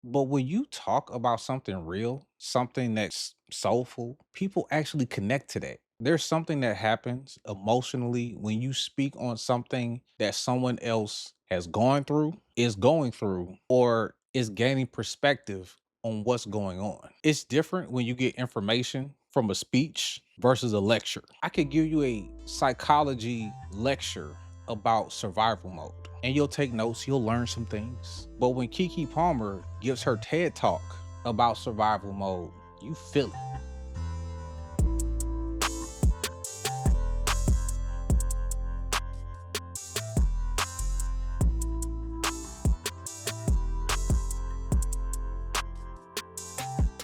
But when you talk about something real, something that's soulful, people actually connect to that. There's something that happens emotionally when you speak on something that someone else has gone through, is going through, or is gaining perspective on what's going on. It's different when you get information from a speech versus a lecture. I could give you a psychology lecture about survival mode. And you'll take notes, you'll learn some things. But when Kiki Palmer gives her TED talk about survival mode, you feel it.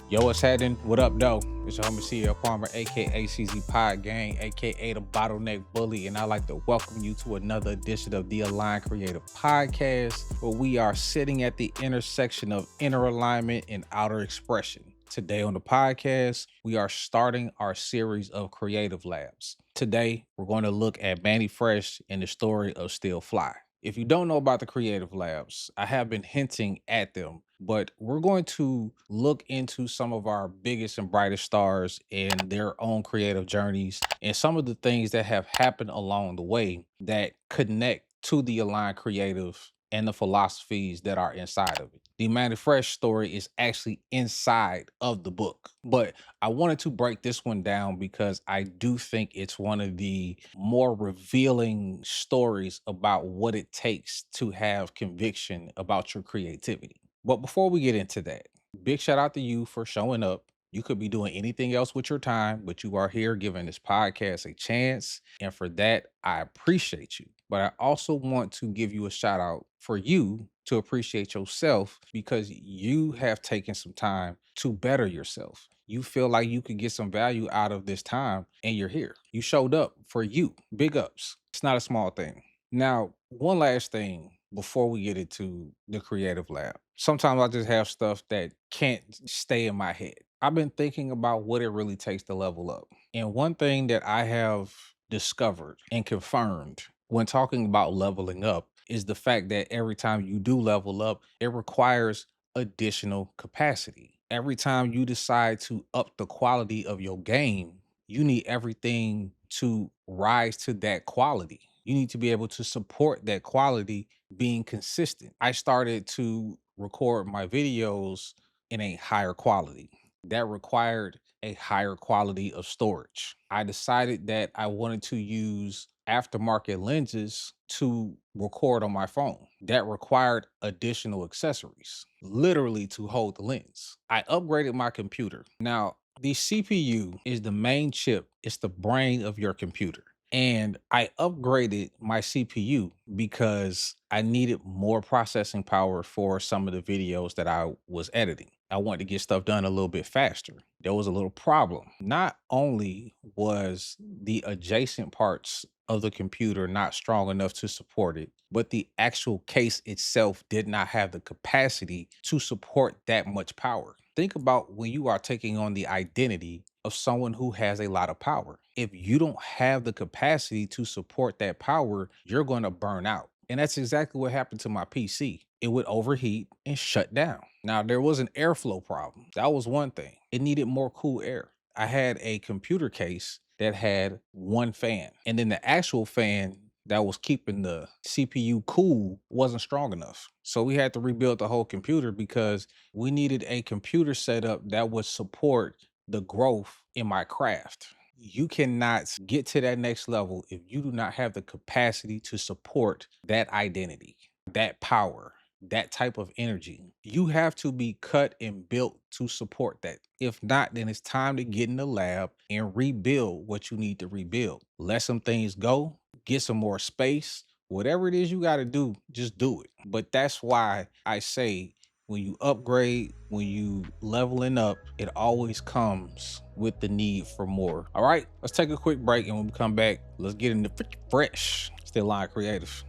Yo, what's happening? What up, though? It's your homie CL Palmer, aka CZ Pod Gang, aka the Bottleneck Bully, and I'd like to welcome you to another edition of the Align Creative Podcast, where we are sitting at the intersection of inner alignment and outer expression. Today on the podcast, we are starting our series of creative labs. Today, we're going to look at Mannie Fresh and the story of Still Fly. If you don't know about the creative labs, I have been hinting at them, but we're going to look into some of our biggest and brightest stars and their own creative journeys and some of the things that have happened along the way that connect to the Align Creative and the philosophies that are inside of it. The Mannie Fresh story is actually inside of the book, but I wanted to break this one down because I do think it's one of the more revealing stories about what it takes to have conviction about your creativity. But before we get into that, big shout out to you for showing up. You could be doing anything else with your time, but you are here giving this podcast a chance. And for that, I appreciate you. But I also want to give you a shout out for you to appreciate yourself because you have taken some time to better yourself. You feel like you could get some value out of this time and you're here. You showed up for you. Big ups. It's not a small thing. Now, one last thing before we get into the creative lab. Sometimes I just have stuff that can't stay in my head. I've been thinking about what it really takes to level up. And one thing that I have discovered and confirmed when talking about leveling up is the fact that every time you do level up, it requires additional capacity. Every time you decide to up the quality of your game, you need everything to rise to that quality. You need to be able to support that quality being consistent. I started to record my videos in a higher quality. That required a higher quality of storage. I decided that I wanted to use aftermarket lenses to record on my phone. That required additional accessories, literally to hold the lens. I upgraded my computer. Now, the CPU is the main chip, it's the brain of your computer. And I upgraded my CPU because I needed more processing power for some of the videos that I was editing. I wanted to get stuff done a little bit faster. There was a little problem. Not only was the adjacent parts of the computer not strong enough to support it, but the actual case itself did not have the capacity to support that much power. Think about when you are taking on the identity of someone who has a lot of power. If you don't have the capacity to support that power, you're going to burn out. And that's exactly what happened to my PC. It would overheat and shut down. Now, there was an airflow problem. That was one thing. It needed more cool air. I had a computer case that had one fan, and then the actual fan that was keeping the CPU cool wasn't strong enough. So we had to rebuild the whole computer because we needed a computer setup that would support the growth in my craft. You cannot get to that next level if you do not have the capacity to support that identity, that power, that type of energy. You have to be cut and built to support that. If not, then it's time to get in the lab and rebuild what you need to rebuild. Let some things go, get some more space. Whatever it is you got to do, just do it. But that's why I say when you upgrade, when you leveling up, it always comes with the need for more. All right, let's take a quick break, and when we come back, let's get into fresh. Still Line Creative.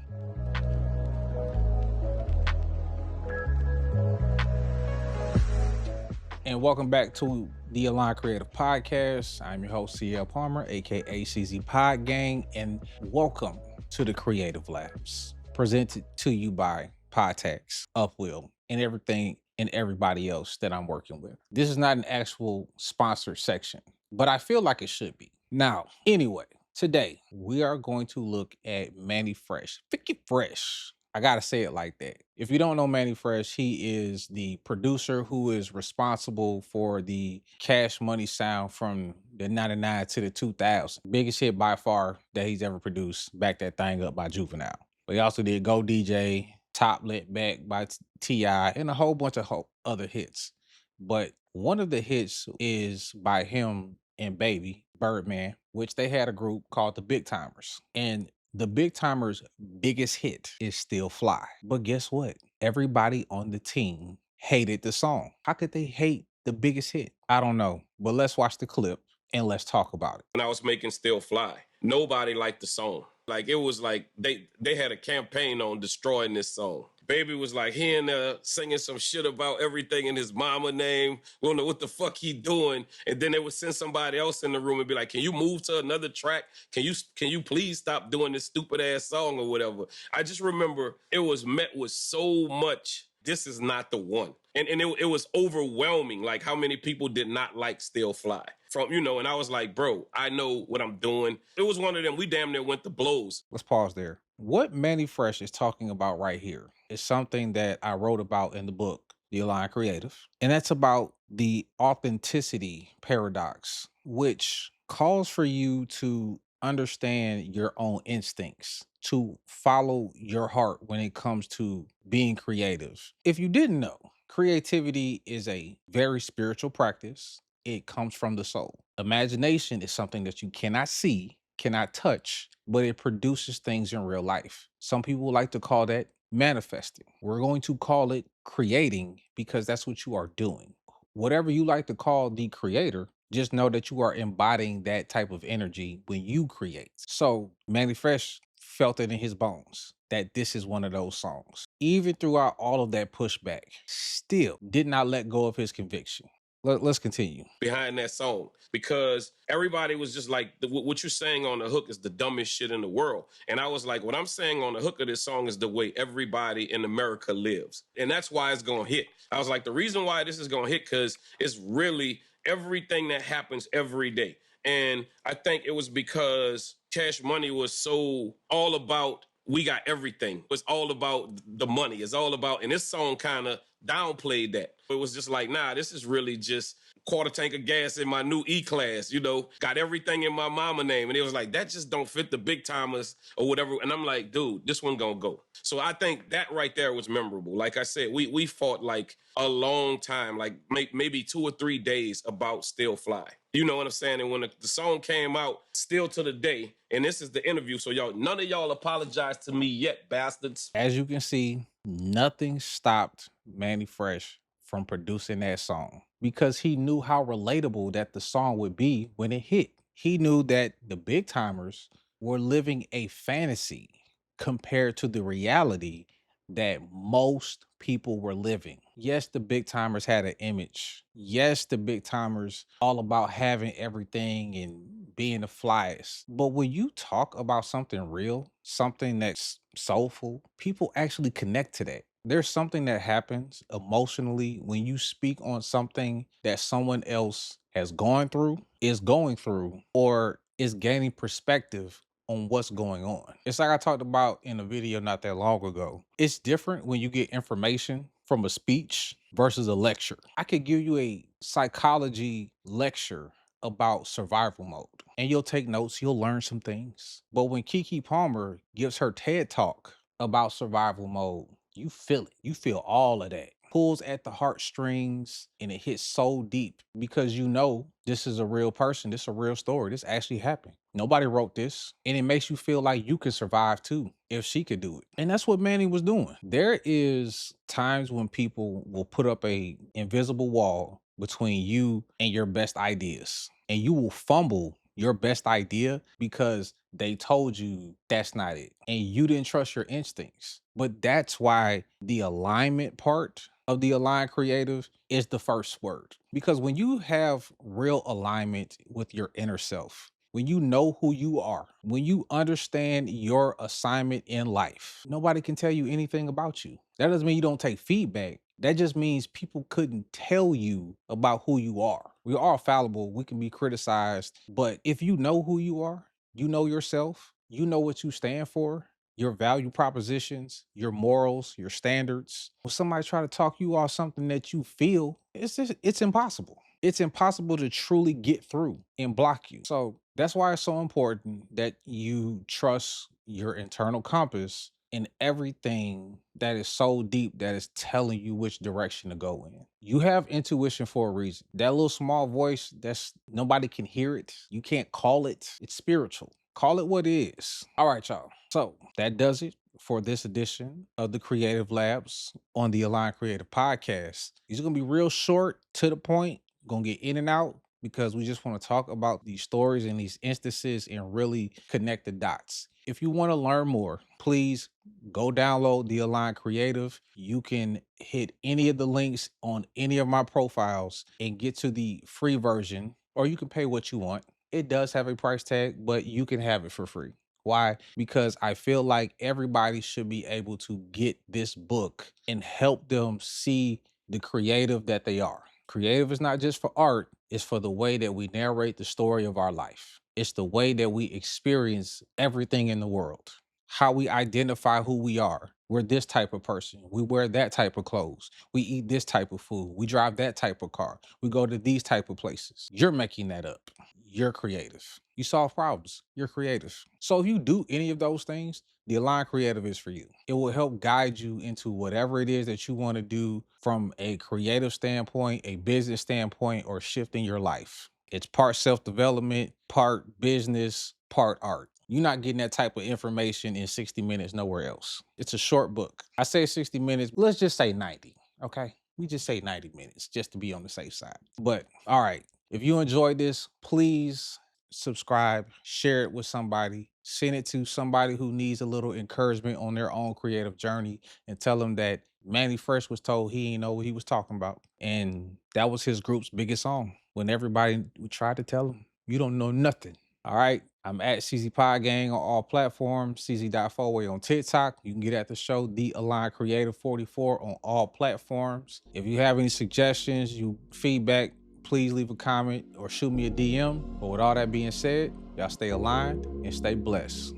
And welcome back to the Align Creative Podcast. I'm your host, CL Palmer, aka CZ Pod Gang, and welcome to the Creative Labs, presented to you by Podtax, Upwill, and everything and everybody else that I'm working with. This is not an actual sponsor section, but I feel like it should be. Now, anyway, today we are going to look at Mannie Fresh. Vicky Fresh. I gotta say it like that. If you don't know Mannie Fresh, he is the producer who is responsible for the Cash Money sound from the 99 to the 2000. Biggest hit by far that he's ever produced. Back that thing up by Juvenile. But he also did Go DJ, Top Lit Back by T.I., and a whole bunch of other hits. But one of the hits is by him and Baby, Birdman, which they had a group called the Big Timers. And the Big Timers' biggest hit is Still Fly. But guess what? Everybody on the team hated the song. How could they hate the biggest hit? I don't know. But let's watch the clip and let's talk about it. When I was making Still Fly, nobody liked the song. Like, it was like they had a campaign on destroying this song. Baby was like, he in there singing some shit about everything in his mama name. We don't know what the fuck he doing. And then they would send somebody else in the room and be like, can you move to another track? Can you please stop doing this stupid ass song or whatever? I just remember it was met with so much, this is not the one. And it was overwhelming, like how many people did not like Still Fly. And I was like, bro, I know what I'm doing. It was one of them, we damn near went to blows. Let's pause there. What Mannie Fresh is talking about right here is something that I wrote about in the book, The Align Creative. And that's about the authenticity paradox, which calls for you to understand your own instincts, to follow your heart when it comes to being creative. If you didn't know, creativity is a very spiritual practice. It comes from the soul. Imagination is something that you cannot see, cannot touch, but it produces things in real life. Some people like to call that manifesting. We're going to call it creating because that's what you are doing. Whatever you like to call the creator, just know that you are embodying that type of energy when you create. So Mannie Fresh felt it in his bones that this is one of those songs. Even throughout all of that pushback, still did not let go of his conviction. Let's continue. Behind that song, because everybody was just like, what you're saying on the hook is the dumbest shit in the world. And I was like, what I'm saying on the hook of this song is the way everybody in America lives. And that's why it's going to hit. I was like, the reason why this is going to hit, because it's really everything that happens every day. And I think it was because Cash Money was so all about, we got everything. It's all about the money. It's all about, and this song kind of downplayed that. It was just like, nah, this is really just quarter tank of gas in my new E-Class, got everything in my mama name. And it was like, that just don't fit the Big Timers or whatever. And I'm like, dude, this one gonna go. So I think that right there was memorable. Like I said, we fought like a long time, like maybe 2 or 3 days about Still Fly. You know what I'm saying? And when the song came out, still to the day, and this is the interview, so y'all, none of y'all apologize to me yet, bastards. As you can see, nothing stopped Mannie Fresh from producing that song because he knew how relatable that the song would be when it hit. He knew that the Big Timers were living a fantasy compared to the reality that most people were living. Yes, the Big Timers had an image. Yes, the Big Timers all about having everything and being the flyest. But when you talk about something real, something that's soulful, people actually connect to that. There's something that happens emotionally when you speak on something that someone else has gone through, is going through, or is gaining perspective on what's going on. It's like I talked about in a video not that long ago. It's different when you get information from a speech versus a lecture. I could give you a psychology lecture about survival mode and you'll take notes, you'll learn some things. But when Keke Palmer gives her TED talk about survival mode, you feel it. You feel all of that. Pulls at the heartstrings and it hits so deep because you know this is a real person. This is a real story. This actually happened. Nobody wrote this. And it makes you feel like you could survive too if she could do it. And that's what Mannie was doing. There is times when people will put up a invisible wall between you and your best ideas. And you will fumble your best idea because they told you that's not it. And you didn't trust your instincts. But that's why the alignment part of the Align Creative is the first word. Because when you have real alignment with your inner self, when you know who you are, when you understand your assignment in life, nobody can tell you anything about you. That doesn't mean you don't take feedback. That just means people couldn't tell you about who you are. We are all fallible. We can be criticized. But if you know who you are, you know yourself, you know what you stand for, your value propositions, your morals, your standards. When somebody try to talk you off something that you feel, it's impossible. It's impossible to truly get through and block you. So that's why it's so important that you trust your internal compass in everything that is so deep that is telling you which direction to go in. You have intuition for a reason. That little small voice, that's nobody can hear it. You can't call it. It's spiritual. Call it what it is. All right, y'all. So that does it for this edition of the Creative Labs on the Align Creative Podcast. These are gonna be real short, to the point, gonna get in and out because we just want to talk about these stories and these instances and really connect the dots. If you want to learn more, please go download the Align Creative. You can hit any of the links on any of my profiles and get to the free version, or you can pay what you want. It does have a price tag, but you can have it for free. Why? Because I feel like everybody should be able to get this book and help them see the creative that they are. Creative is not just for art, it's for the way that we narrate the story of our life. It's the way that we experience everything in the world, how we identify who we are. We're this type of person. We wear that type of clothes. We eat this type of food. We drive that type of car. We go to these type of places. You're making that up. You're creative. You solve problems. You're creative. So if you do any of those things, the Align Creative is for you. It will help guide you into whatever it is that you want to do from a creative standpoint, a business standpoint, or shifting your life. It's part self-development, part business, part art. You're not getting that type of information in 60 minutes nowhere else. It's a short book. I say 60 minutes, let's just say 90, okay? We just say 90 minutes just to be on the safe side. But all right, if you enjoyed this, please subscribe, share it with somebody, send it to somebody who needs a little encouragement on their own creative journey, and tell them that Mannie Fresh was told he didn't know what he was talking about. And that was his group's biggest song when everybody tried to tell him, you don't know nothing. All right. I'm at CZ Pod Gang on all platforms, CZ.Forway on TikTok. You can get at the show, The Align Creative 44 on all platforms. If you have any suggestions, you feedback, please leave a comment or shoot me a DM. But with all that being said, y'all stay aligned and stay blessed.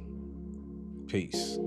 Peace.